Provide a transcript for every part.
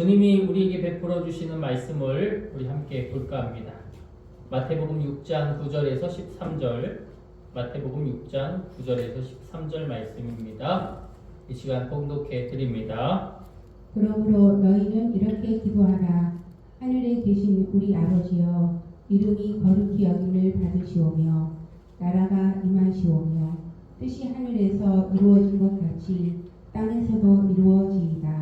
주님이 우리에게 베풀어 주시는 말씀을 우리 함께 볼까 합니다. 마태복음 6장 9절에서 13절, 마태복음 6장 9절에서 13절 말씀입니다. 이 시간 봉독해 드립니다. 그러므로 너희는 이렇게 기도하라. 하늘에 계신 우리 아버지여, 이름이 거룩히 여김을 받으시오며 나라가 임하시오며 뜻이 하늘에서 이루어진 것 같이 땅에서도 이루어지이다.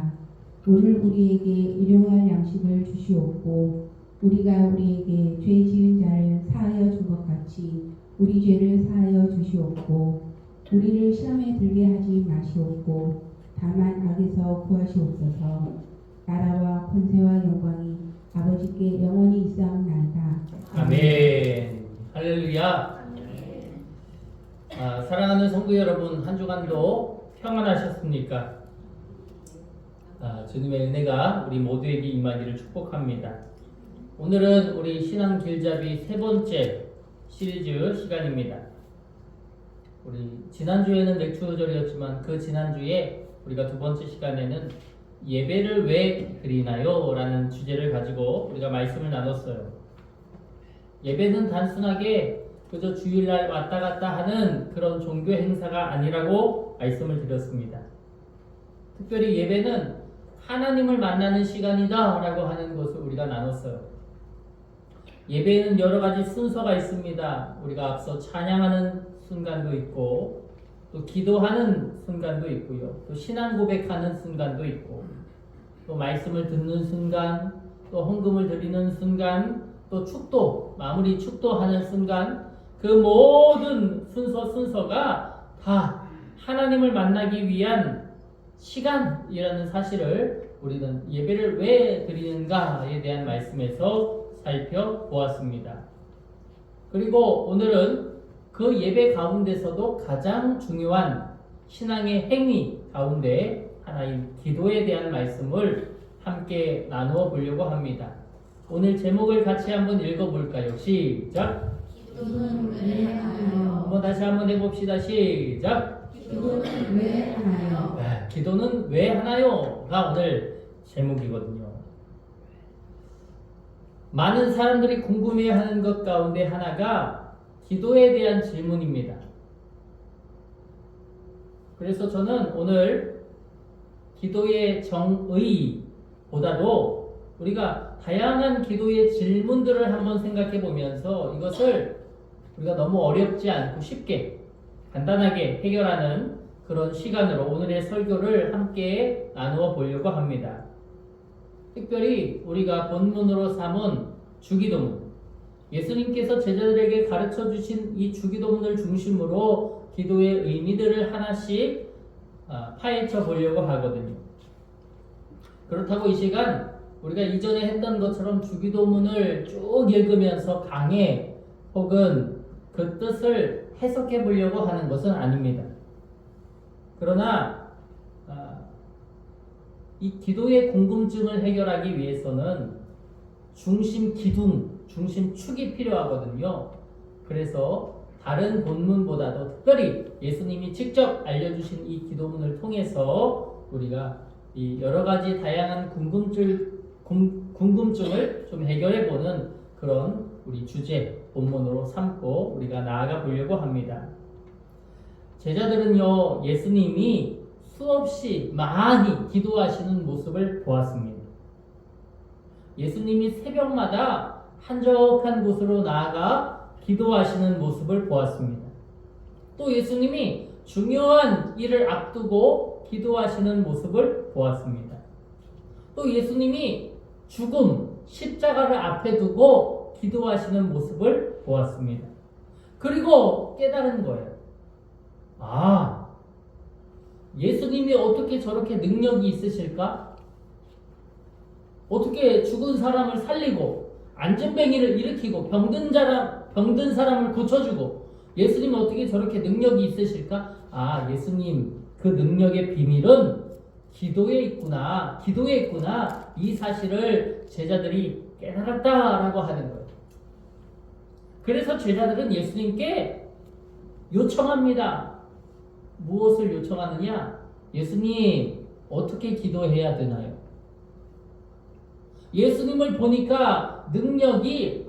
오늘 우리에게 일용할 양식을 주시옵고 우리가 우리에게 죄 지은 자를 사하여 준 것 같이 우리 죄를 사하여 주시옵고 우리를 시험에 들게 하지 마시옵고 다만 악에서 구하시옵소서. 나라와 권세와 영광이 아버지께 영원히 있사옵나이다. 아멘. 할렐루야. 사랑하는 성도 여러분, 한 주간도 평안하셨습니까? 주님의 은혜가 우리 모두에게 임하기를 축복합니다. 오늘은 우리 신앙 길잡이 세 번째 시리즈 시간입니다. 우리 지난주에는 맥주절이었지만 그 지난주에 우리가 두 번째 시간에는 예배를 왜 드리나요? 라는 주제를 가지고 우리가 말씀을 나눴어요. 예배는 단순하게 그저 주일날 왔다 갔다 하는 그런 종교 행사가 아니라고 말씀을 드렸습니다. 특별히 예배는 하나님을 만나는 시간이다 라고 하는 것을 우리가 나눴어요. 예배에는 여러 가지 순서가 있습니다. 우리가 앞서 찬양하는 순간도 있고 또 기도하는 순간도 있고요. 또 신앙 고백하는 순간도 있고 또 말씀을 듣는 순간, 또 헌금을 드리는 순간, 또 축도, 마무리 축도하는 순간, 그 모든 순서가 다 하나님을 만나기 위한 시간이라는 사실을 우리는 예배를 왜 드리는가에 대한 말씀에서 살펴보았습니다. 그리고 오늘은 그 예배 가운데서도 가장 중요한 신앙의 행위 가운데 하나인 기도에 대한 말씀을 함께 나누어 보려고 합니다. 오늘 제목을 같이 한번 읽어볼까요? 시작! 기도는 왜 하나요? 한번 다시 한번 해봅시다. 시작! 기도는 왜 하나요? 네, 기도는 왜 하나요?가 오늘 제목이거든요. 많은 사람들이 궁금해하는 것 가운데 하나가 기도에 대한 질문입니다. 그래서 저는 오늘 기도의 정의보다도 우리가 다양한 기도의 질문들을 한번 생각해 보면서 이것을 우리가 너무 어렵지 않고 쉽게 간단하게 해결하는 그런 시간으로 오늘의 설교를 함께 나누어 보려고 합니다. 특별히 우리가 본문으로 삼은 주기도문, 예수님께서 제자들에게 가르쳐 주신 이 주기도문을 중심으로 기도의 의미들을 하나씩 파헤쳐 보려고 하거든요. 그렇다고 이 시간 우리가 이전에 했던 것처럼 주기도문을 쭉 읽으면서 강해 혹은 그 뜻을 해석해 보려고 하는 것은 아닙니다. 그러나 이 기도의 궁금증을 해결하기 위해서는 중심 기둥, 중심 축이 필요하거든요. 그래서 다른 본문보다도 특별히 예수님이 직접 알려주신 이 기도문을 통해서 우리가 이 여러 가지 다양한 궁금증을 좀 해결해보는 그런 우리 주제 본문으로 삼고 우리가 나아가 보려고 합니다. 제자들은요, 예수님이 수없이 많이 기도하시는 모습을 보았습니다. 예수님이 새벽마다 한적한 곳으로 나아가 기도하시는 모습을 보았습니다. 또 예수님이 중요한 일을 앞두고 기도하시는 모습을 보았습니다. 또 예수님이 죽음, 십자가를 앞에 두고 기도하시는 모습을 보았습니다. 그리고 깨달은 거예요. 예수님이 어떻게 저렇게 능력이 있으실까? 어떻게 죽은 사람을 살리고 안진뱅이를 일으키고 병든 사람을 고쳐주고 예수님은 어떻게 저렇게 능력이 있으실까? 예수님 그 능력의 비밀은 기도에 있구나. 이 사실을 제자들이 깨달았다라고 하는 거예요. 그래서 제자들은 예수님께 요청합니다. 무엇을 요청하느냐? 예수님, 어떻게 기도해야 되나요? 예수님을 보니까 능력이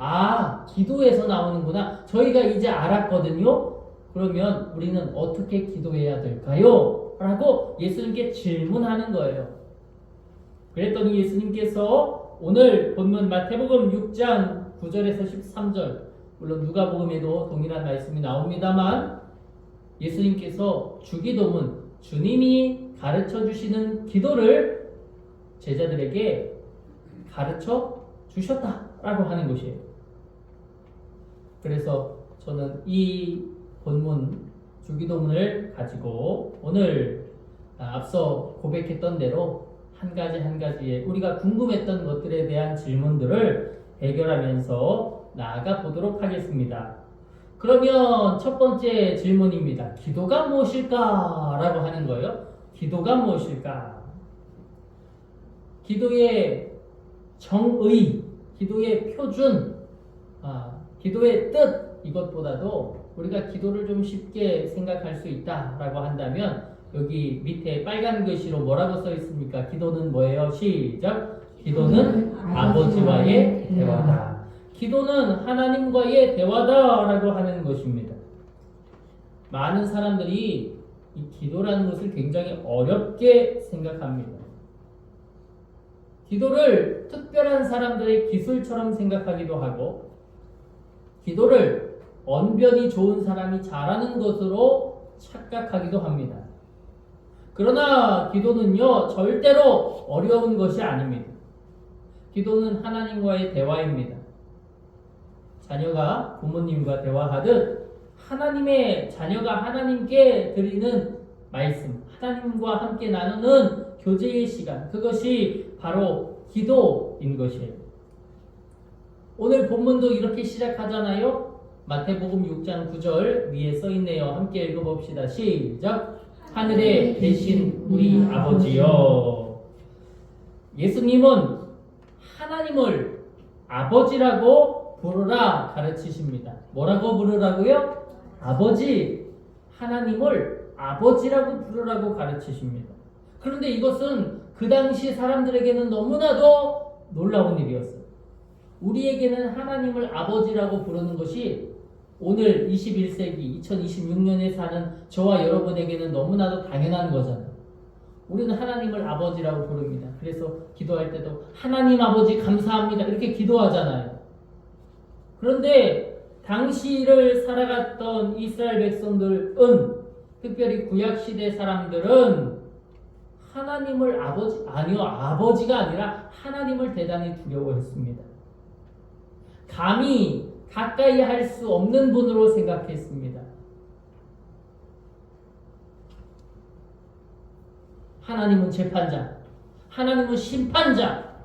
기도에서 나오는구나. 저희가 이제 알았거든요. 그러면 우리는 어떻게 기도해야 될까요? 라고 예수님께 질문하는 거예요. 그랬더니 예수님께서 오늘 본문 마태복음 6장 9절에서 13절, 물론 누가복음에도 동일한 말씀이 나옵니다만, 예수님께서 주기도문, 주님이 가르쳐 주시는 기도를 제자들에게 가르쳐 주셨다라고 하는 것이에요. 그래서 저는 이 본문 주기도문을 가지고 오늘 앞서 고백했던 대로 한 가지 한 가지의 우리가 궁금했던 것들에 대한 질문들을 해결하면서 나아가 보도록 하겠습니다. 그러면 첫 번째 질문입니다. 기도가 무엇일까라고 하는 거예요. 기도가 무엇일까? 기도의 정의, 기도의 표준, 기도의 뜻, 이것보다도 우리가 기도를 좀 쉽게 생각할 수 있다라고 한다면 여기 밑에 빨간 글씨로 뭐라고 써 있습니까? 기도는 뭐예요? 시작! 기도는 아버지와의 대화다. 기도는 하나님과의 대화다라고 하는 것입니다. 많은 사람들이 이 기도라는 것을 굉장히 어렵게 생각합니다. 기도를 특별한 사람들의 기술처럼 생각하기도 하고, 기도를 언변이 좋은 사람이 잘하는 것으로 착각하기도 합니다. 그러나 기도는요, 절대로 어려운 것이 아닙니다. 기도는 하나님과의 대화입니다. 자녀가 부모님과 대화하듯 하나님의 자녀가 하나님께 드리는 말씀, 하나님과 함께 나누는 교제의 시간, 그것이 바로 기도인 것이에요. 오늘 본문도 이렇게 시작하잖아요. 마태복음 6장 9절 위에 써있네요. 함께 읽어봅시다. 시작! 하늘에 계신 우리 아버지여. 예수님은 하나님을 아버지라고 부르라 가르치십니다. 뭐라고 부르라고요? 아버지. 하나님을 아버지라고 부르라고 가르치십니다. 그런데 이것은 그 당시 사람들에게는 너무나도 놀라운 일이었어요. 우리에게는 하나님을 아버지라고 부르는 것이 오늘 21세기 2026년에 사는 저와 여러분에게는 너무나도 당연한 거잖아요. 우리는 하나님을 아버지라고 부릅니다. 그래서 기도할 때도 하나님 아버지 감사합니다 이렇게 기도하잖아요. 그런데 당시를 살아갔던 이스라엘 백성들은, 특별히 구약시대 사람들은 하나님을 아버지가 아니라 하나님을 대단히 두려워했습니다. 감히 가까이 할 수 없는 분으로 생각했습니다. 하나님은 재판자, 하나님은 심판자.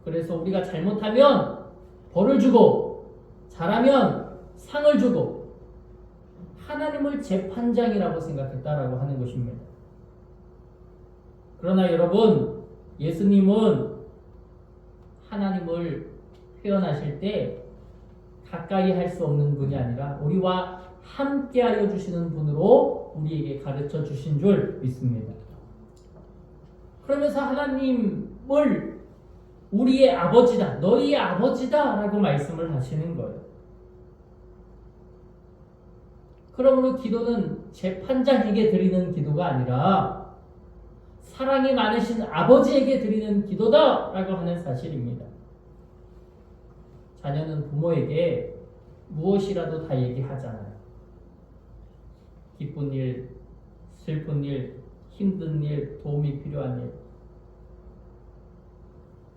그래서 우리가 잘못하면 벌을 주고 잘하면 상을 주고 하나님을 재판장이라고 생각했다라고 하는 것입니다. 그러나 여러분, 예수님은 하나님을 표현하실 때 가까이 할 수 없는 분이 아니라 우리와 함께하여 주시는 분으로 우리에게 가르쳐 주신 줄 믿습니다. 그러면서 하나님을 우리의 아버지다, 너희의 아버지다 라고 말씀을 하시는 거예요. 그러므로 기도는 재판장에게 드리는 기도가 아니라 사랑이 많으신 아버지에게 드리는 기도다 라고 하는 사실입니다. 자녀는 부모에게 무엇이라도 다 얘기하잖아요. 기쁜 일, 슬픈 일, 힘든 일, 도움이 필요한 일.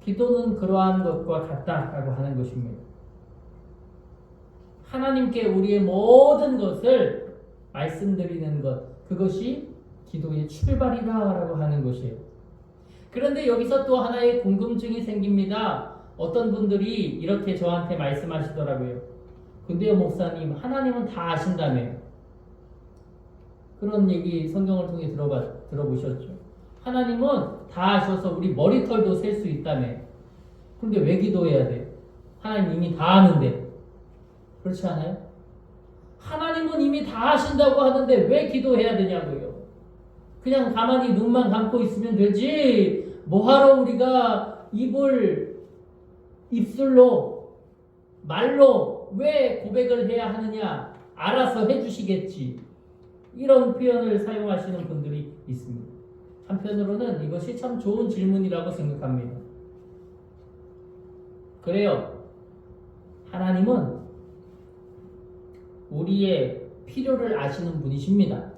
기도는 그러한 것과 같다라고 하는 것입니다. 하나님께 우리의 모든 것을 말씀드리는 것, 그것이 기도의 출발이다라고 하는 것이에요. 그런데 여기서 또 하나의 궁금증이 생깁니다. 어떤 분들이 이렇게 저한테 말씀하시더라고요. 근데요 목사님, 하나님은 다 아신다며. 그런 얘기 성경을 통해 들어보셨죠? 하나님은 다 아셔서 우리 머리털도 셀 수 있다며. 근데 왜 기도해야 돼? 하나님 이미 다 아는데. 그렇지 않아요? 하나님은 이미 다 아신다고 하는데 왜 기도해야 되냐고요. 그냥 가만히 눈만 감고 있으면 되지. 뭐하러 우리가 입을 입술로 말로 왜 고백을 해야 하느냐? 알아서 해주시겠지. 이런 표현을 사용하시는 분들이 있습니다. 한편으로는 이것이 참 좋은 질문이라고 생각합니다. 그래요. 하나님은 우리의 필요를 아시는 분이십니다.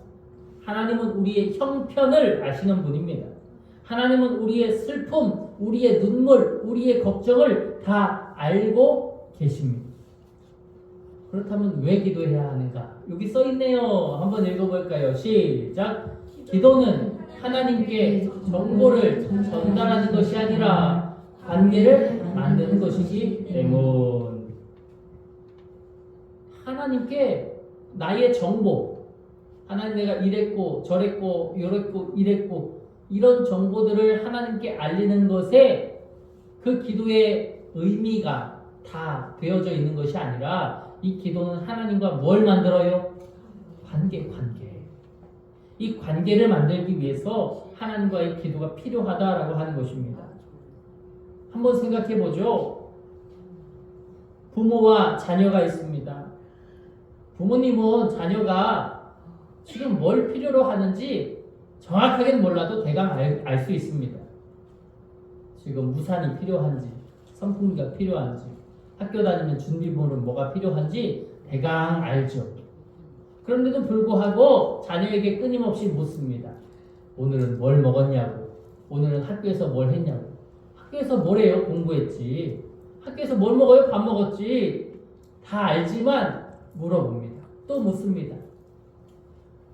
하나님은 우리의 형편을 아시는 분입니다. 하나님은 우리의 슬픔, 우리의 눈물, 우리의 걱정을 다 알고 계십니다. 그렇다면 왜 기도해야 하는가? 여기 써 있네요. 한번 읽어볼까요? 시작. 기도는 하나님께 정보를 전달하는 것이 아니라 관계를 만드는 것이기 때문. 하나님께 나의 정보, 하나님 내가 이랬고 저랬고 요랬고 이랬고 이런 정보들을 하나님께 알리는 것에 그 기도의 의미가 다 되어져 있는 것이 아니라 이 기도는 하나님과 뭘 만들어요? 관계. 이 관계를 만들기 위해서 하나님과의 기도가 필요하다라고 하는 것입니다. 한번 생각해 보죠. 부모와 자녀가 있습니다. 부모님은 자녀가 지금 뭘 필요로 하는지 정확하게는 몰라도 대강 알 수 있습니다. 지금 우산이 필요한지, 선풍기가 필요한지, 학교 다니면 준비물은 뭐가 필요한지 대강 알죠. 그런데도 불구하고 자녀에게 끊임없이 묻습니다. 오늘은 뭘 먹었냐고, 오늘은 학교에서 뭘 했냐고. 학교에서 뭘 해요? 공부했지. 학교에서 뭘 먹어요? 밥 먹었지. 다 알지만 물어봅니다. 또 묻습니다.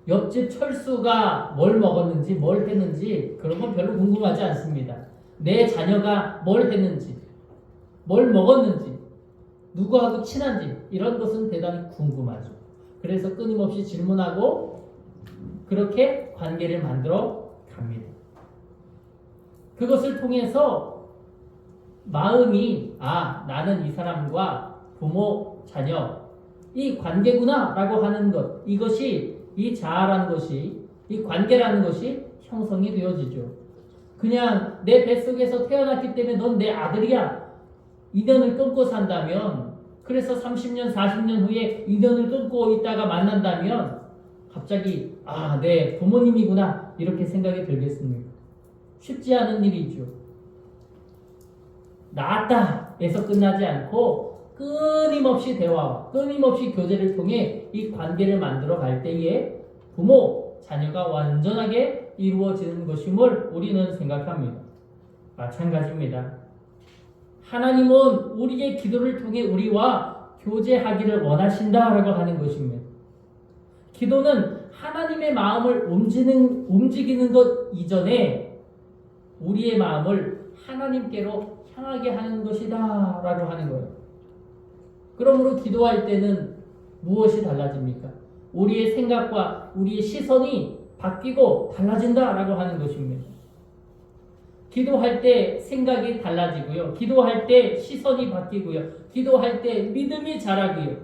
옆집 철수가 뭘 먹었는지 뭘 했는지 그런 건 별로 궁금하지 않습니다. 내 자녀가 뭘 했는지 뭘 먹었는지 누구하고 친한지 이런 것은 대단히 궁금하죠. 그래서 끊임없이 질문하고 그렇게 관계를 만들어 갑니다. 그것을 통해서 마음이 나는 이 사람과 부모, 자녀 이 관계구나 라고 하는 것, 이것이 이 자아라는 것이, 이 관계라는 것이 형성이 되어지죠. 그냥 내 뱃속에서 태어났기 때문에 넌 내 아들이야, 인연을 끊고 산다면, 그래서 30년, 40년 후에 인연을 끊고 있다가 만난다면 갑자기 내 부모님이구나 이렇게 생각이 들겠습니까? 쉽지 않은 일이죠. 낳았다 에서 끝나지 않고 끊임없이 대화와 끊임없이 교제를 통해 이 관계를 만들어 갈 때에 부모, 자녀가 완전하게 이루어지는 것임을 우리는 생각합니다. 마찬가지입니다. 하나님은 우리의 기도를 통해 우리와 교제하기를 원하신다라고 하는 것입니다. 기도는 하나님의 마음을 움직이는 것 이전에 우리의 마음을 하나님께로 향하게 하는 것이다 라고 하는 거예요. 그러므로 기도할 때는 무엇이 달라집니까? 우리의 생각과 우리의 시선이 바뀌고 달라진다라고 하는 것입니다. 기도할 때 생각이 달라지고요. 기도할 때 시선이 바뀌고요. 기도할 때 믿음이 자라고요.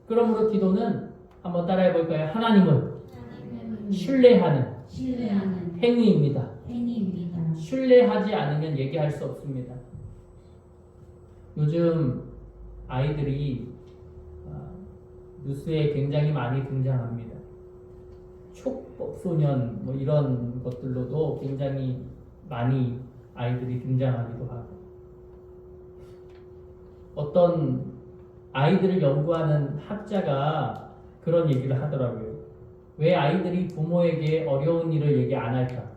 그러므로 기도는 한번 따라해 볼까요? 하나님을 신뢰하는 행위입니다. 신뢰하지 않으면 얘기할 수 없습니다. 요즘 아이들이 뉴스에 굉장히 많이 등장합니다. 촉법소년 이런 것들로도 굉장히 많이 아이들이 등장하기도 하고, 어떤 아이들을 연구하는 학자가 그런 얘기를 하더라고요. 왜 아이들이 부모에게 어려운 일을 얘기 안 할까?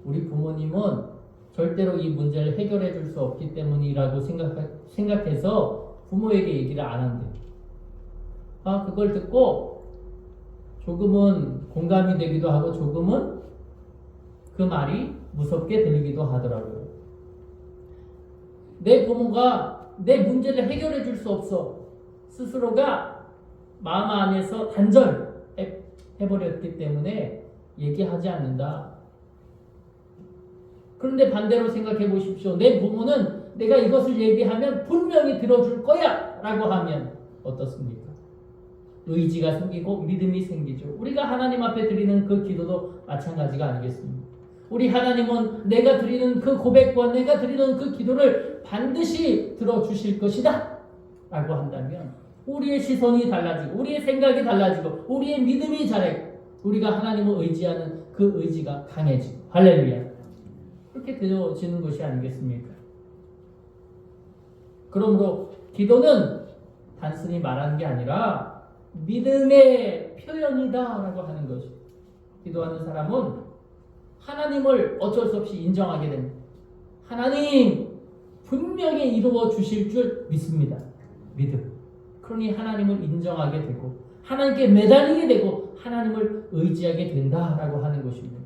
우리 부모님은 절대로 이 문제를 해결해 줄 수 없기 때문이라고 생각해서 부모에게 얘기를 안 한대. 그걸 듣고 조금은 공감이 되기도 하고 조금은 그 말이 무섭게 들리기도 하더라고요. 내 부모가 내 문제를 해결해 줄 수 없어. 스스로가 마음 안에서 단절해버렸기 때문에 얘기하지 않는다. 그런데 반대로 생각해 보십시오. 내 부모는 내가 이것을 얘기하면 분명히 들어줄 거야 라고 하면 어떻습니까? 의지가 생기고 믿음이 생기죠. 우리가 하나님 앞에 드리는 그 기도도 마찬가지가 아니겠습니까? 우리 하나님은 내가 드리는 그 고백과 내가 드리는 그 기도를 반드시 들어주실 것이다 라고 한다면 우리의 시선이 달라지고 우리의 생각이 달라지고 우리의 믿음이 자라고 우리가 하나님을 의지하는 그 의지가 강해지고 할렐루야 그렇게 되어지는 것이 아니겠습니까? 그러므로 기도는 단순히 말하는 게 아니라 믿음의 표현이다 라고 하는 것이 기도하는 사람은 하나님을 어쩔 수 없이 인정하게 됩니다. 하나님 분명히 이루어 주실 줄 믿습니다. 믿음. 그러니 하나님을 인정하게 되고 하나님께 매달리게 되고 하나님을 의지하게 된다라고 하는 것입니다.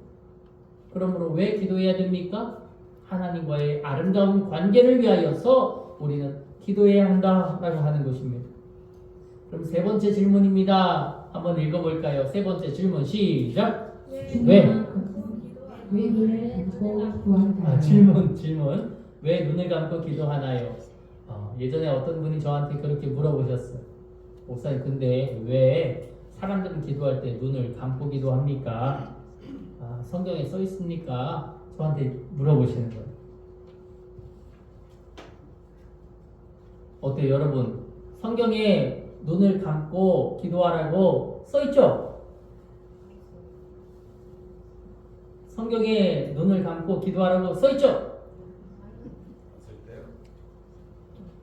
그러므로 왜 기도해야 됩니까? 하나님과의 아름다운 관계를 위하여서 우리는 기도해야 한다라고 하는 것입니다. 그럼 세 번째 질문입니다. 한번 읽어볼까요? 세 번째 질문 시작. 왜 눈을 감고 기도하나요? 질문. 왜 눈을 감고 기도하나요? 예전에 어떤 분이 저한테 그렇게 물어보셨어요. 목사님, 근데 왜 사람들은 기도할 때 눈을 감고 기도합니까? 성경에 써 있습니까? 저한테 물어보시는 거예요. 어때요, 여러분? 성경에 눈을 감고 기도하라고 써 있죠? 성경에 눈을 감고 기도하라고 써 있죠?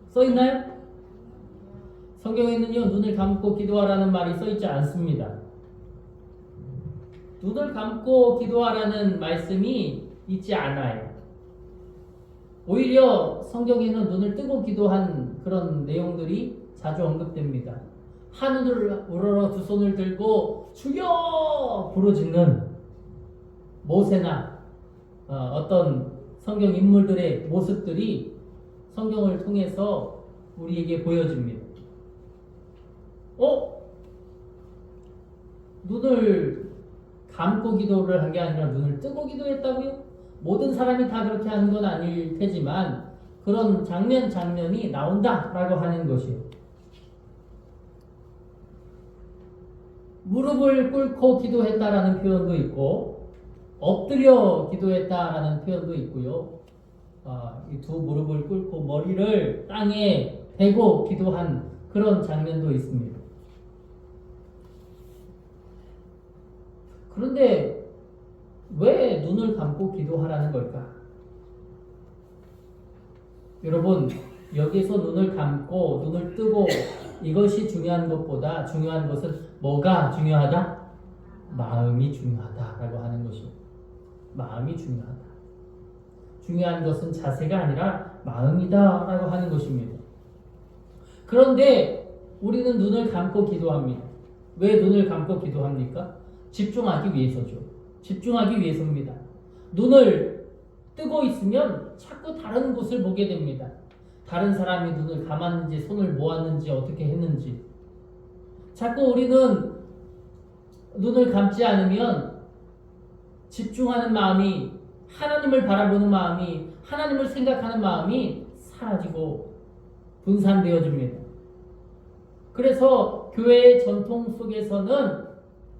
써 있나요? 성경에는요, 눈을 감고 기도하라는 말이 써 있지 않습니다. 눈을 감고 기도하라는 말씀이 있지 않아요. 오히려 성경에는 눈을 뜨고 기도한 그런 내용들이 자주 언급됩니다. 하늘을 우러러 두 손을 들고 주여 부르짖는 모세나 어떤 성경 인물들의 모습들이 성경을 통해서 우리에게 보여집니다. 눈을 감고 기도를 한 게 아니라 눈을 뜨고 기도했다고요? 모든 사람이 다 그렇게 하는 건 아닐 테지만 그런 장면이 나온다라고 하는 것이에요. 무릎을 꿇고 기도했다라는 표현도 있고 엎드려 기도했다라는 표현도 있고요. 이 두 무릎을 꿇고 머리를 땅에 대고 기도한 그런 장면도 있습니다. 그런데 왜 눈을 감고 기도하라는 걸까? 여러분, 여기서 눈을 감고 눈을 뜨고 이것이 중요한 것보다 중요한 것은 뭐가 중요하다? 마음이 중요하다라고 하는 것입니다. 마음이 중요하다. 중요한 것은 자세가 아니라 마음이다라고 하는 것입니다. 그런데 우리는 눈을 감고 기도합니다. 왜 눈을 감고 기도합니까? 집중하기 위해서죠. 집중하기 위해서입니다. 눈을 뜨고 있으면 자꾸 다른 곳을 보게 됩니다. 다른 사람이 눈을 감았는지 손을 모았는지 어떻게 했는지. 자꾸 우리는 눈을 감지 않으면 집중하는 마음이 하나님을 바라보는 마음이 하나님을 생각하는 마음이 사라지고 분산되어집니다. 그래서 교회의 전통 속에서는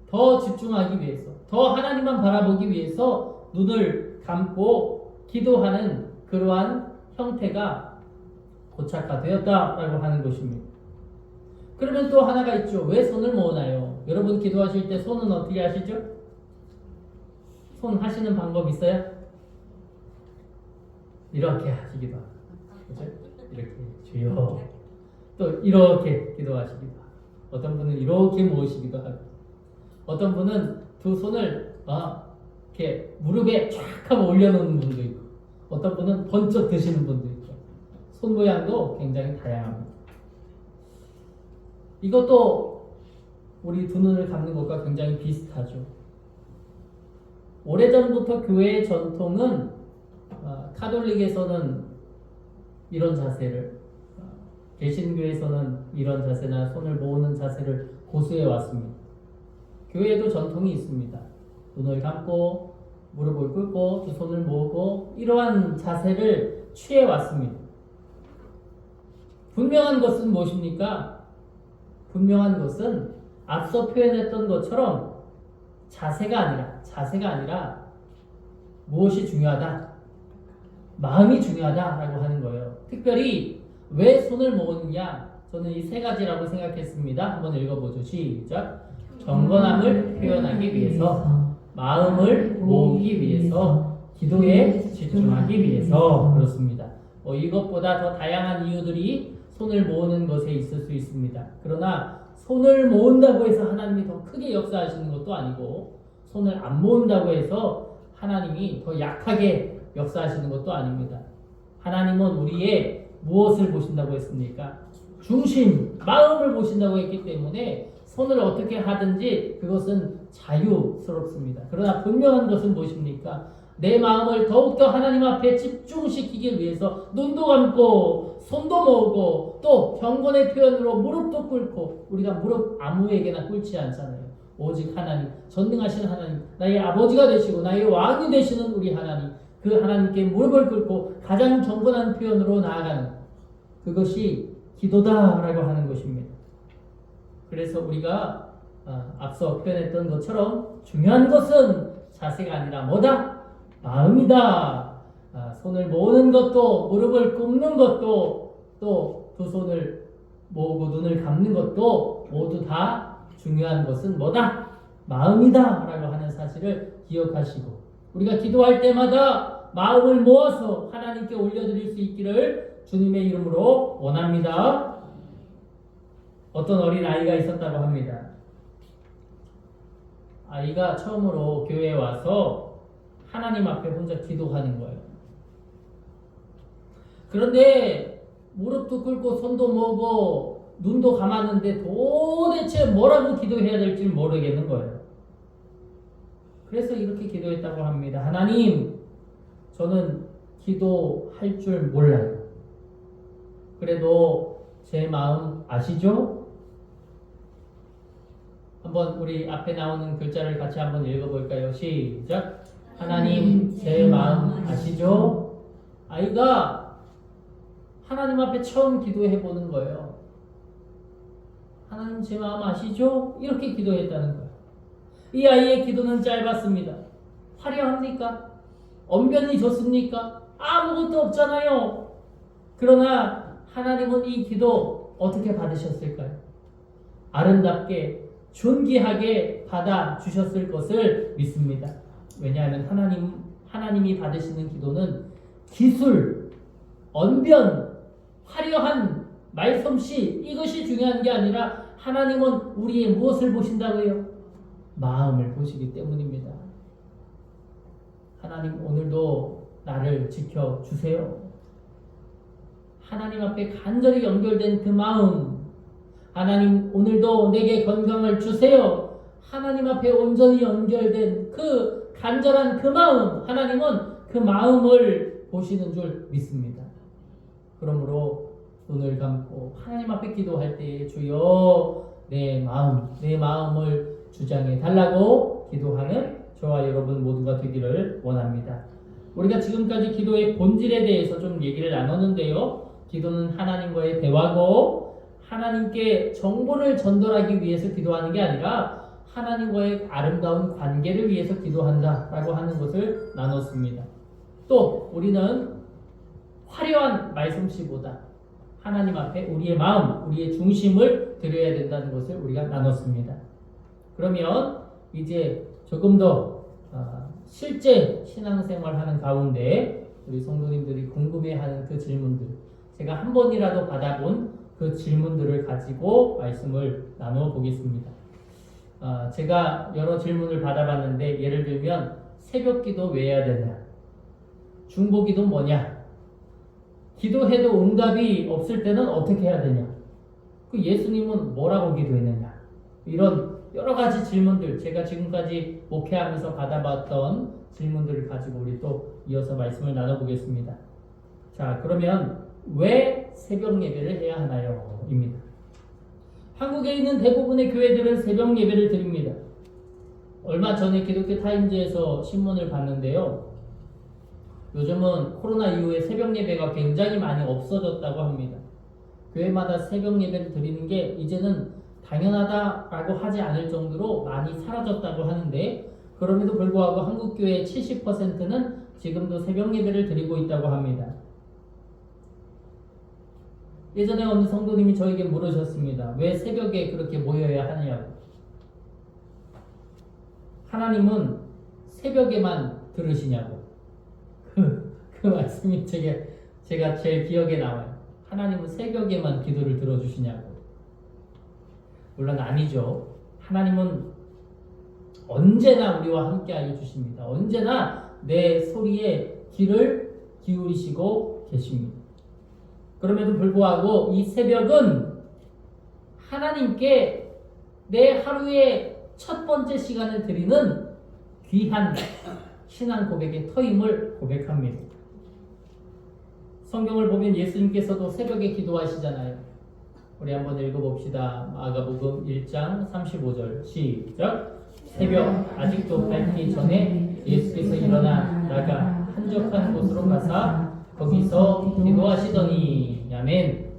더 집중하기 위해서 더 하나님만 바라보기 위해서 눈을 감고 기도하는 그러한 형태가 고착화되었다라고 하는 것입니다. 그러면 또 하나가 있죠. 왜 손을 모으나요? 여러분 기도하실 때 손은 어떻게 하시죠? 손 하시는 방법 있어요? 이렇게 하시기도 하고, 그죠? 이렇게 주여. 또 이렇게 기도하시기도 하고, 어떤 분은 이렇게 모으시기도 하고, 어떤 분은 두 손을 이렇게 무릎에 쫙 하고 올려놓는 분도 있고, 어떤 분은 번쩍 드시는 분도 있고, 손 모양도 굉장히 다양합니다. 이것도 우리 두 눈을 감는 것과 굉장히 비슷하죠. 오래전부터 교회의 전통은 카톨릭에서는 이런 자세를, 개신교에서는 이런 자세나 손을 모으는 자세를 고수해 왔습니다. 교회에도 전통이 있습니다. 눈을 감고 무릎을 꿇고 두 손을 모으고 이러한 자세를 취해 왔습니다. 분명한 것은 무엇입니까? 분명한 것은 앞서 표현했던 것처럼 자세가 아니라 무엇이 중요하다? 마음이 중요하다라고 하는 거예요. 특별히 왜 손을 모으느냐? 저는 이 세 가지라고 생각했습니다. 한번 읽어보죠. 시작. 경건함을 표현하기 위해서, 마음을 모으기 위해서, 기도에 집중하기 위해서. 그렇습니다. 이것보다 더 다양한 이유들이 손을 모으는 것에 있을 수 있습니다. 그러나 손을 모은다고 해서 하나님이 더 크게 역사하시는 것도 아니고, 손을 안 모은다고 해서 하나님이 더 약하게 역사하시는 것도 아닙니다. 하나님은 우리의 무엇을 보신다고 했습니까? 중심, 마음을 보신다고 했기 때문에 손을 어떻게 하든지 그것은 자유스럽습니다. 그러나 분명한 것은 무엇입니까? 내 마음을 더욱더 하나님 앞에 집중시키기 위해서 눈도 감고 손도 모으고 또 경건의 표현으로 무릎도 꿇고, 우리가 무릎 아무에게나 꿇지 않잖아요. 오직 하나님, 전능하신 하나님, 나의 아버지가 되시고 나의 왕이 되시는 우리 하나님, 그 하나님께 무릎을 꿇고 가장 경건한 표현으로 나아가는 그것이 기도다라고 하는 것입니다. 그래서 우리가 앞서 표현했던 것처럼 중요한 것은 자세가 아니라 뭐다? 마음이다. 손을 모으는 것도, 무릎을 꿇는 것도, 또 두 손을 모으고 눈을 감는 것도 모두 다 중요한 것은 뭐다? 마음이다 라고 하는 사실을 기억하시고, 우리가 기도할 때마다 마음을 모아서 하나님께 올려드릴 수 있기를 주님의 이름으로 원합니다. 어떤 어린 아이가 있었다고 합니다. 아이가 처음으로 교회에 와서 하나님 앞에 혼자 기도하는 거예요. 그런데 무릎도 꿇고 손도 모으고 눈도 감았는데 도대체 뭐라고 기도해야 될지 모르겠는 거예요. 그래서 이렇게 기도했다고 합니다. 하나님, 저는 기도할 줄 몰라요. 그래도 제 마음 아시죠? 한번 우리 앞에 나오는 글자를 같이 한번 읽어볼까요? 시작. 하나님, 제 마음 아시죠? 아이가 하나님 앞에 처음 기도해 보는 거예요. 하나님, 제 마음 아시죠? 이렇게 기도했다는 거예요. 이 아이의 기도는 짧았습니다. 화려합니까? 언변이 좋습니까? 아무것도 없잖아요. 그러나 하나님은 이 기도 어떻게 받으셨을까요? 아름답게 존귀하게 받아주셨을 것을 믿습니다. 왜냐하면 하나님이 받으시는 기도는 기술, 언변, 화려한 말솜씨, 이것이 중요한 게 아니라 하나님은 우리의 무엇을 보신다고요? 마음을 보시기 때문입니다. 하나님, 오늘도 나를 지켜주세요. 하나님 앞에 간절히 연결된 그 마음, 하나님, 오늘도 내게 건강을 주세요. 하나님 앞에 온전히 연결된 그 간절한 그 마음, 하나님은 그 마음을 보시는 줄 믿습니다. 그러므로 눈을 감고 하나님 앞에 기도할 때 주여 내 마음을 주장해 달라고 기도하는 저와 여러분 모두가 되기를 원합니다. 우리가 지금까지 기도의 본질에 대해서 좀 얘기를 나눴는데요. 기도는 하나님과의 대화고, 하나님께 정보를 전달하기 위해서 기도하는 게 아니라 하나님과의 아름다운 관계를 위해서 기도한다라고 하는 것을 나눴습니다. 또 우리는 화려한 말솜씨보다 하나님 앞에 우리의 마음, 우리의 중심을 드려야 된다는 것을 우리가 나눴습니다. 그러면 이제 조금 더 실제 신앙생활하는 가운데 우리 성도님들이 궁금해하는 그 질문들, 제가 한 번이라도 받아본 그 질문들을 가지고 말씀을 나누어 보겠습니다. 제가 여러 질문을 받아봤는데, 예를 들면 새벽기도 왜 해야 되냐, 중보기도 뭐냐, 기도해도 응답이 없을 때는 어떻게 해야 되냐, 그 예수님은 뭐라고 기도했느냐, 이런 여러 가지 질문들, 제가 지금까지 목회하면서 받아봤던 질문들을 가지고 우리 또 이어서 말씀을 나눠보겠습니다. 자, 그러면 왜 새벽 예배를 해야 하나요? 입니다. 한국에 있는 대부분의 교회들은 새벽 예배를 드립니다. 얼마 전에 기독교 타임즈에서 신문을 봤는데요. 요즘은 코로나 이후에 새벽 예배가 굉장히 많이 없어졌다고 합니다. 교회마다 새벽 예배를 드리는 게 이제는 당연하다라고 하지 않을 정도로 많이 사라졌다고 하는데, 그럼에도 불구하고 한국교회의 70%는 지금도 새벽 예배를 드리고 있다고 합니다. 예전에 어느 성도님이 저에게 물으셨습니다. 왜 새벽에 그렇게 모여야 하느냐고. 하나님은 새벽에만 들으시냐고. 그 말씀이 제가 제일 기억에 남아요. 하나님은 새벽에만 기도를 들어주시냐고. 물론 아니죠. 하나님은 언제나 우리와 함께 하여 주십니다. 언제나 내 소리에 귀를 기울이시고 계십니다. 그럼에도 불구하고 이 새벽은 하나님께 내 하루의 첫 번째 시간을 드리는 귀한 신앙 고백의 터임을 고백합니다. 성경을 보면 예수님께서도 새벽에 기도하시잖아요. 우리 한번 읽어봅시다. 마가복음 1장 35절 시작. 새벽 아직도 밝기 전에 예수께서 일어나 나가 한적한 곳으로 가사 거기서 기도하시더니. 아멘.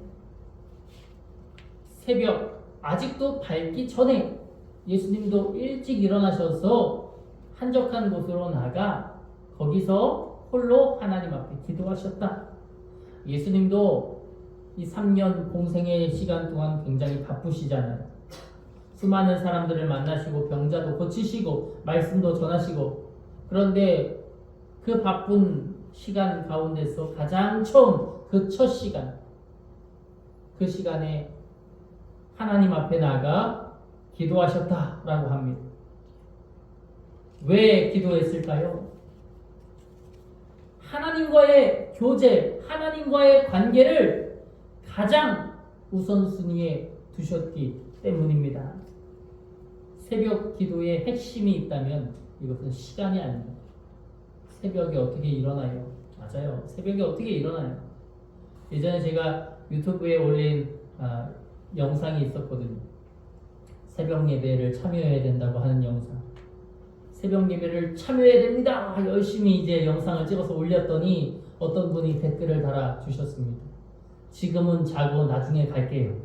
새벽 아직도 밝기 전에 예수님도 일찍 일어나셔서 한적한 곳으로 나가 거기서 홀로 하나님 앞에 기도하셨다. 예수님도 이 3년 공생의 시간 동안 굉장히 바쁘시잖아요. 수많은 사람들을 만나시고 병자도 고치시고 말씀도 전하시고, 그런데 그 바쁜 시간 가운데서 가장 처음 그 첫 시간, 그 시간에 하나님 앞에 나가 기도하셨다라고 합니다. 왜 기도했을까요? 하나님과의 교제, 하나님과의 관계를 가장 우선순위에 두셨기 때문입니다. 새벽 기도의 핵심이 있다면 이것은 시간이 아닙니다. 새벽에 어떻게 일어나요? 맞아요. 새벽에 어떻게 일어나요? 예전에 제가 유튜브에 올린 영상이 있었거든요. 새벽 예배를 참여해야 된다고 하는 영상. 새벽 예배를 참여해야 됩니다. 열심히 이제 영상을 찍어서 올렸더니 어떤 분이 댓글을 달아주셨습니다. 지금은 자고 나중에 갈게요.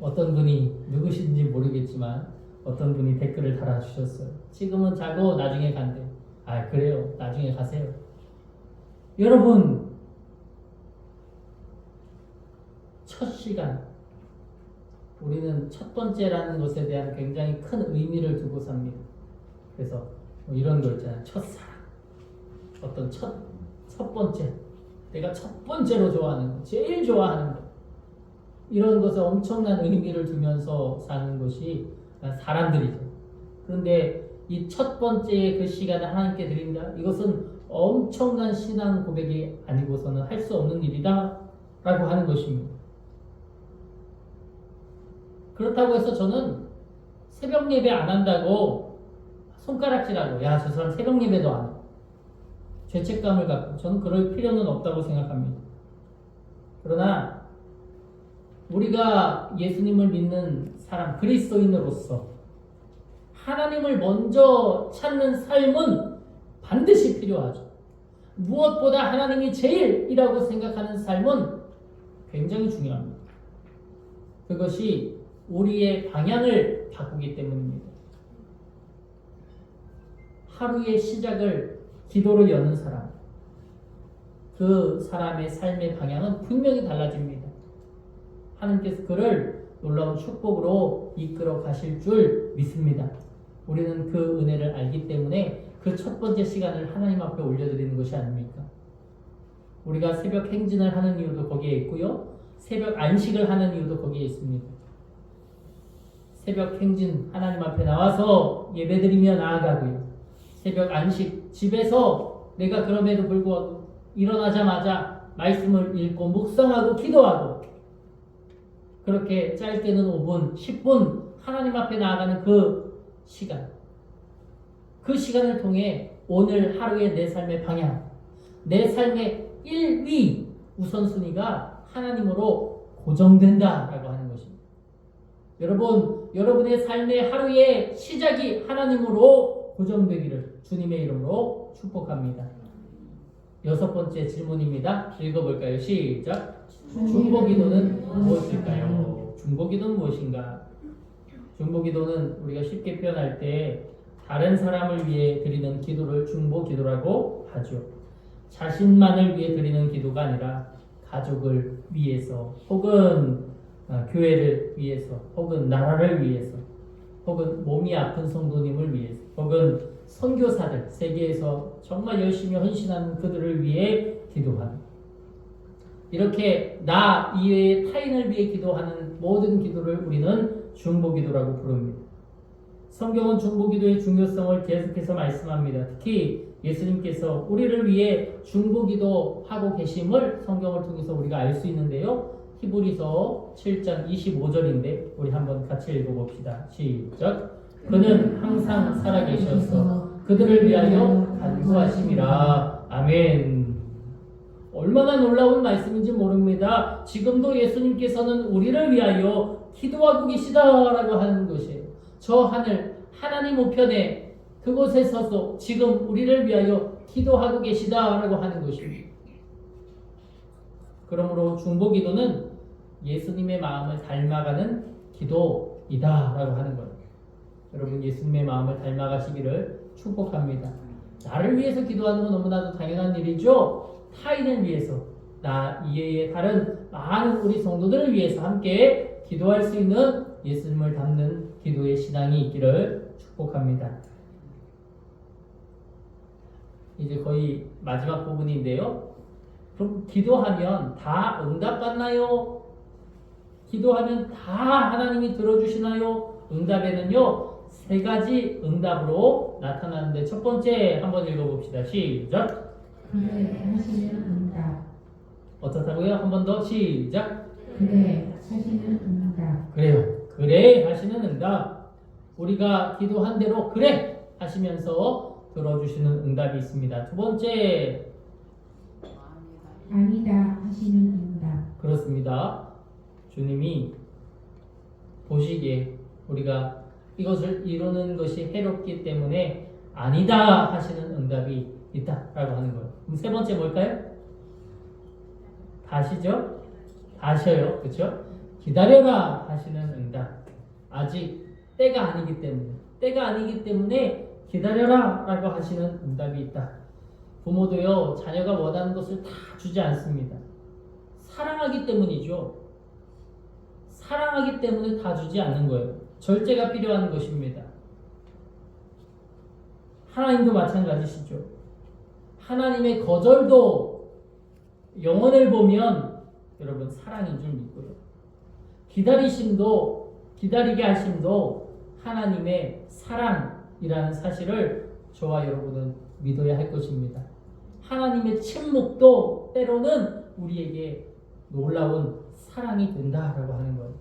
어떤 분이 누구신지 모르겠지만 어떤 분이 댓글을 달아주셨어요. 지금은 자고 나중에 간대요. 아, 그래요. 나중에 가세요. 여러분, 첫 시간, 우리는 첫 번째라는 것에 대한 굉장히 큰 의미를 두고 삽니다. 그래서 뭐 이런 거 있잖아요. 첫사랑, 어떤 첫 번째, 내가 첫 번째로 좋아하는 거, 제일 좋아하는 거, 이런 것에 엄청난 의미를 두면서 사는 것이 사람들이죠. 그런데 이 첫 번째의 그 시간을 하나님께 드린다, 이것은 엄청난 신앙 고백이 아니고서는 할 수 없는 일이다 라고 하는 것입니다. 그렇다고 해서 저는 새벽 예배 안 한다고 손가락질하고, 야, 저 사람 새벽 예배도 안 해, 죄책감을 갖고, 저는 그럴 필요는 없다고 생각합니다. 그러나 우리가 예수님을 믿는 사람, 그리스도인으로서 하나님을 먼저 찾는 삶은 반드시 필요하죠. 무엇보다 하나님이 제일이라고 생각하는 삶은 굉장히 중요합니다. 그것이 우리의 방향을 바꾸기 때문입니다. 하루의 시작을 기도로 여는 사람, 그 사람의 삶의 방향은 분명히 달라집니다. 하나님께서 그를 놀라운 축복으로 이끌어 가실 줄 믿습니다. 우리는 그 은혜를 알기 때문에 그 첫 번째 시간을 하나님 앞에 올려드리는 것이 아닙니까? 우리가 새벽 행진을 하는 이유도 거기에 있고요, 새벽 안식을 하는 이유도 거기에 있습니다. 새벽 행진, 하나님 앞에 나와서 예배드리며 나아가고요, 새벽 안식, 집에서 내가 그럼에도 불구하고 일어나자마자 말씀을 읽고 묵상하고 기도하고, 그렇게 짧게는 5분, 10분 하나님 앞에 나아가는 그 시간, 그 시간을 통해 오늘 하루의 내 삶의 방향, 내 삶의 1위 우선순위가 하나님으로 고정된다라고 하는 것입니다. 여러분, 여러분의 삶의 하루의 시작이 하나님으로 고정되기를 주님의 이름으로 축복합니다. 6번째 질문입니다. 읽어볼까요? 시작. 중보기도는 무엇일까요? 중보기도는 무엇인가? 중보기도는 우리가 쉽게 표현할 때 다른 사람을 위해 드리는 기도를 중보 기도라고 하죠. 자신만을 위해 드리는 기도가 아니라 가족을 위해서 혹은 교회를 위해서 혹은 나라를 위해서 혹은 몸이 아픈 성도님을 위해서 혹은 선교사들 세계에서 정말 열심히 헌신하는 그들을 위해 기도하는 이렇게 나 이외의 타인을 위해 기도하는 모든 기도를 우리는 중보기도라고 부릅니다. 성경은 중보기도의 중요성을 계속해서 말씀합니다. 특히 예수님께서 우리를 위해 중보기도하고 계심을 성경을 통해서 우리가 알 수 있는데요. 히브리서 7장 25절인데 우리 한번 같이 읽어봅시다. 시작. 그는 항상 살아계셔서 그들을 위하여 간구하심이라. 아멘. 얼마나 놀라운 말씀인지 모릅니다. 지금도 예수님께서는 우리를 위하여 기도하고 계시다라고 하는 것이에요. 저 하늘 하나님 우편에 그곳에 서서 지금 우리를 위하여 기도하고 계시다라고 하는 것입니다. 그러므로 중보기도는 예수님의 마음을 닮아가는 기도이다라고 하는 거예요. 여러분 예수님의 마음을 닮아가시기를 축복합니다. 나를 위해서 기도하는 건 너무나도 당연한 일이죠. 타인을 위해서 나 이외의 다른 많은 우리 성도들을 위해서 함께 기도할 수 있는 예수님을 닮는 기도의 신앙이 있기를 축복합니다. 이제 거의 마지막 부분인데요. 그럼 기도하면 다 응답받나요? 기도하면 다 하나님이 들어주시나요? 응답에는요 3가지 응답으로 나타나는데 첫 번째 한번 읽어봅시다. 시작. 그래 하시는 응답. 어떻다고요? 한 번 더 시작. 그래 하시는 응답. 그래요. 그래 하시는 응답. 우리가 기도한 대로 그래 하시면서 들어주시는 응답이 있습니다. 두 번째 아니다 하시는 응답. 그렇습니다. 주님이 보시기에 우리가 이것을 이루는 것이 해롭기 때문에 아니다 하시는 응답이 있다라고 하는 거예요. 그럼 세 번째 뭘까요? 다시죠? 다셔요. 그렇죠? 기다려라 하시는 응답. 아직 때가 아니기 때문에 기다려라 라고 하시는 응답이 있다. 부모도요 자녀가 원하는 것을 다 주지 않습니다. 사랑하기 때문이죠. 사랑하기 때문에 다 주지 않는 거예요. 절제가 필요한 것입니다. 하나님도 마찬가지시죠. 하나님의 거절도 영혼을 보면 여러분 사랑인 줄 믿고요. 기다리게 하심도 하나님의 사랑이라는 사실을 저와 여러분은 믿어야 할 것입니다. 하나님의 침묵도 때로는 우리에게 놀라운 사랑이 된다라고 하는 거예요.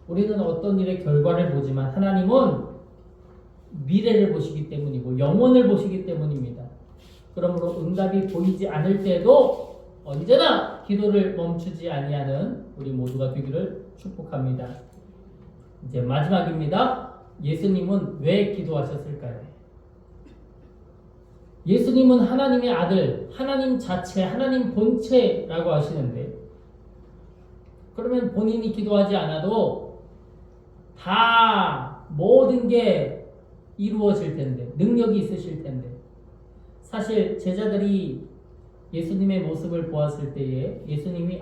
우리는 어떤 일의 결과를 보지만 하나님은 미래를 보시기 때문이고 영혼을 보시기 때문입니다. 그러므로 응답이 보이지 않을 때도 언제나 기도를 멈추지 아니하는 우리 모두가 되기를 축복합니다. 이제 마지막입니다. 예수님은 왜 기도하셨을까요? 예수님은 하나님의 아들, 하나님 자체, 하나님 본체라고 하시는데 그러면 본인이 기도하지 않아도 다 모든 게 이루어질 텐데 능력이 있으실 텐데 사실 제자들이 예수님의 모습을 보았을 때에 예수님이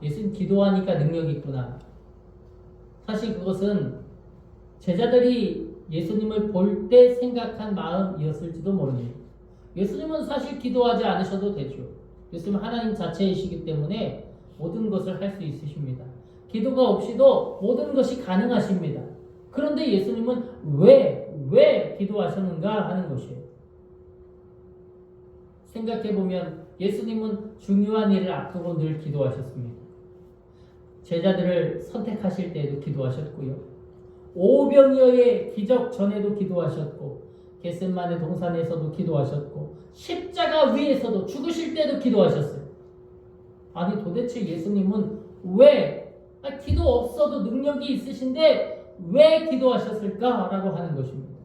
예수님 기도하니까 능력이 있구나. 사실 그것은 제자들이 예수님을 볼 때 생각한 마음이었을지도 모릅니다. 예수님은 사실 기도하지 않으셔도 되죠. 예수님은 하나님 자체이시기 때문에 모든 것을 할 수 있으십니다. 기도가 없이도 모든 것이 가능하십니다. 그런데 예수님은 왜 기도하셨는가 하는 것이에요. 생각해보면 예수님은 중요한 일을 앞두고 늘 기도하셨습니다. 제자들을 선택하실 때에도 기도하셨고요. 오병이어의 기적 전에도 기도하셨고 겟세마네 동산에서도 기도하셨고 십자가 위에서도 죽으실 때도 기도하셨어요. 아니 도대체 예수님은 왜 기도 없어도 능력이 있으신데 왜 기도하셨을까라고 하는 것입니다.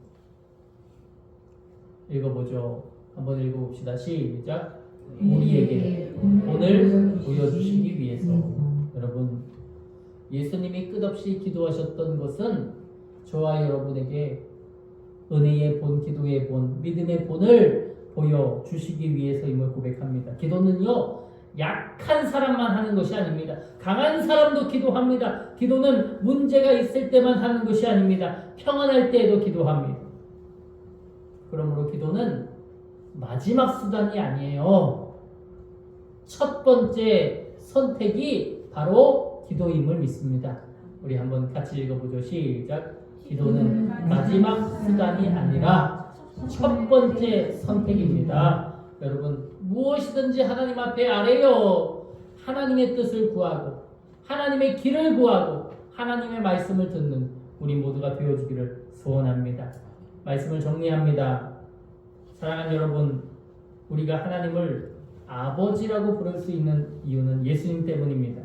읽어보죠. 한번 읽어봅시다. 시작. 우리에게 본을 보여주시기 위해서. 여러분 예수님이 끝없이 기도하셨던 것은 저와 여러분에게 은혜의 본, 기도의 본, 믿음의 본을 보여주시기 위해서임을 고백합니다. 기도는요, 약한 사람만 하는 것이 아닙니다. 강한 사람도 기도합니다. 기도는 문제가 있을 때만 하는 것이 아닙니다. 평안할 때에도 기도합니다. 그러므로 기도는 마지막 수단이 아니에요. 첫 번째 선택이 바로 기도임을 믿습니다. 우리 한번 같이 읽어보죠. 시작. 기도는 마지막 수단이 아니라 첫 번째 선택입니다. 여러분, 무엇이든지 하나님 앞에 아뢰요. 하나님의 뜻을 구하고 하나님의 길을 구하고 하나님의 말씀을 듣는 우리 모두가 되어주기를 소원합니다. 말씀을 정리합니다. 사랑하는 여러분, 우리가 하나님을 아버지라고 부를 수 있는 이유는 예수님 때문입니다.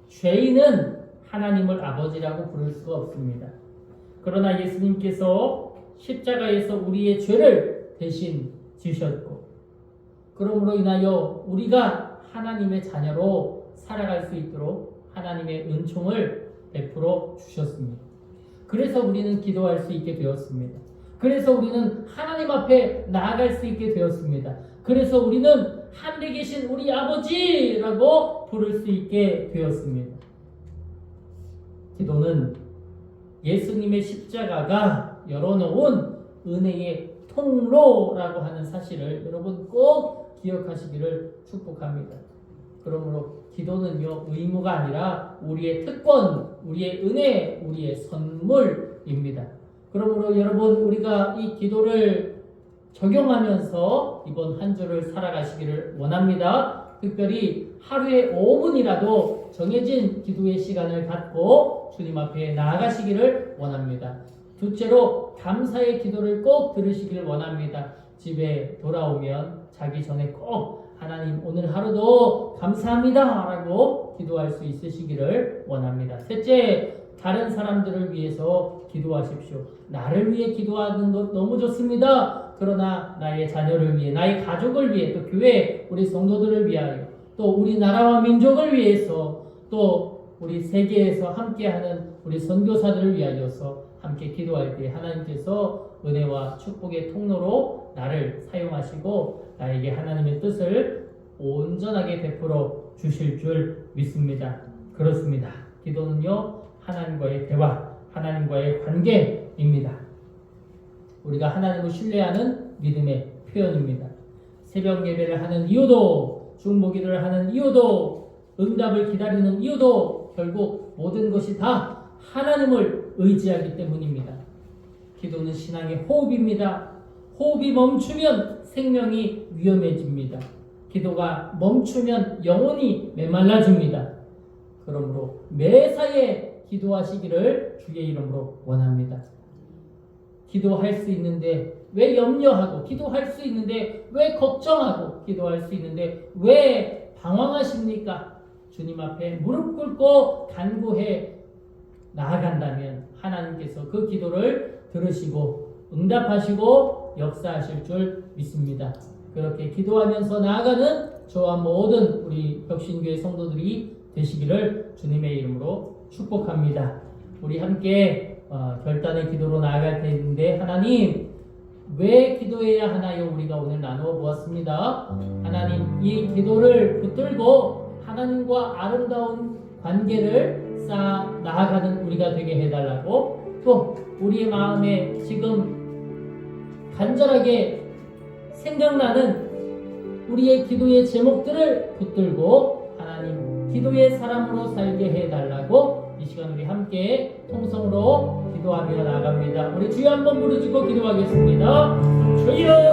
죄인은 하나님을 아버지라고 부를 수가 없습니다. 그러나 예수님께서 십자가에서 우리의 죄를 대신 지셨고, 그러므로 인하여 우리가 하나님의 자녀로 살아갈 수 있도록 하나님의 은총을 베풀어 주셨습니다. 그래서 우리는 기도할 수 있게 되었습니다. 그래서 우리는 하나님 앞에 나아갈 수 있게 되었습니다. 그래서 우리는 하늘에 계신 우리 아버지라고 부를 수 있게 되었습니다. 기도는 예수님의 십자가가 열어놓은 은혜의 통로라고 하는 사실을 여러분 꼭 기억하시기를 축복합니다. 그러므로 기도는요, 의무가 아니라 우리의 특권, 우리의 은혜, 우리의 선물입니다. 그러므로 여러분, 우리가 이 기도를 적용하면서 이번 한 주를 살아가시기를 원합니다. 특별히 하루에 5분이라도 정해진 기도의 시간을 갖고 주님 앞에 나아가시기를 원합니다. 둘째로 감사의 기도를 꼭 들으시기를 원합니다. 집에 돌아오면 자기 전에 꼭 하나님 오늘 하루도 감사합니다 라고 기도할 수 있으시기를 원합니다. 셋째, 다른 사람들을 위해서 기도하십시오. 나를 위해 기도하는 것 너무 좋습니다. 그러나 나의 자녀를 위해, 나의 가족을 위해, 또 교회, 우리 성도들을 위하여, 또 우리나라와 민족을 위해서, 또 우리 세계에서 함께하는 우리 선교사들을 위하여서 함께 기도할 때 하나님께서 은혜와 축복의 통로로 나를 사용하시고 나에게 하나님의 뜻을 온전하게 베풀어 주실 줄 믿습니다. 그렇습니다. 기도는요, 하나님과의 대화, 하나님과의 관계입니다. 우리가 하나님을 신뢰하는 믿음의 표현입니다. 새벽 예배를 하는 이유도, 중보기도를 하는 이유도, 응답을 기다리는 이유도 결국 모든 것이 다 하나님을 의지하기 때문입니다. 기도는 신앙의 호흡입니다. 호흡이 멈추면 생명이 위험해집니다. 기도가 멈추면 영혼이 메말라집니다. 그러므로 매사에 기도하시기를 주의 이름으로 원합니다. 기도할 수 있는데 왜 염려하고, 기도할 수 있는데 왜 걱정하고, 기도할 수 있는데 왜 방황하십니까? 주님 앞에 무릎 꿇고 간구해 나아간다면 하나님께서 그 기도를 들으시고 응답하시고 역사하실 줄 믿습니다. 그렇게 기도하면서 나아가는 저와 모든 우리 혁신교회 성도들이 되시기를 주님의 이름으로 축복합니다. 우리 함께 결단의 기도로 나아갈 텐데, 하나님 왜 기도해야 하나요? 우리가 오늘 나누어 보았습니다. 하나님, 이 기도를 붙들고 하나님과 아름다운 관계를 쌓아 나아가는 우리가 되게 해달라고, 또 우리의 마음에 지금 간절하게 생각나는 우리의 기도의 제목들을 붙들고 하나님 기도의 사람으로 살게 해달라고 이 시간 우리 함께 통성으로 기도하며 나아갑니다. 우리 주여 한번 부르짖고 기도하겠습니다. 주여!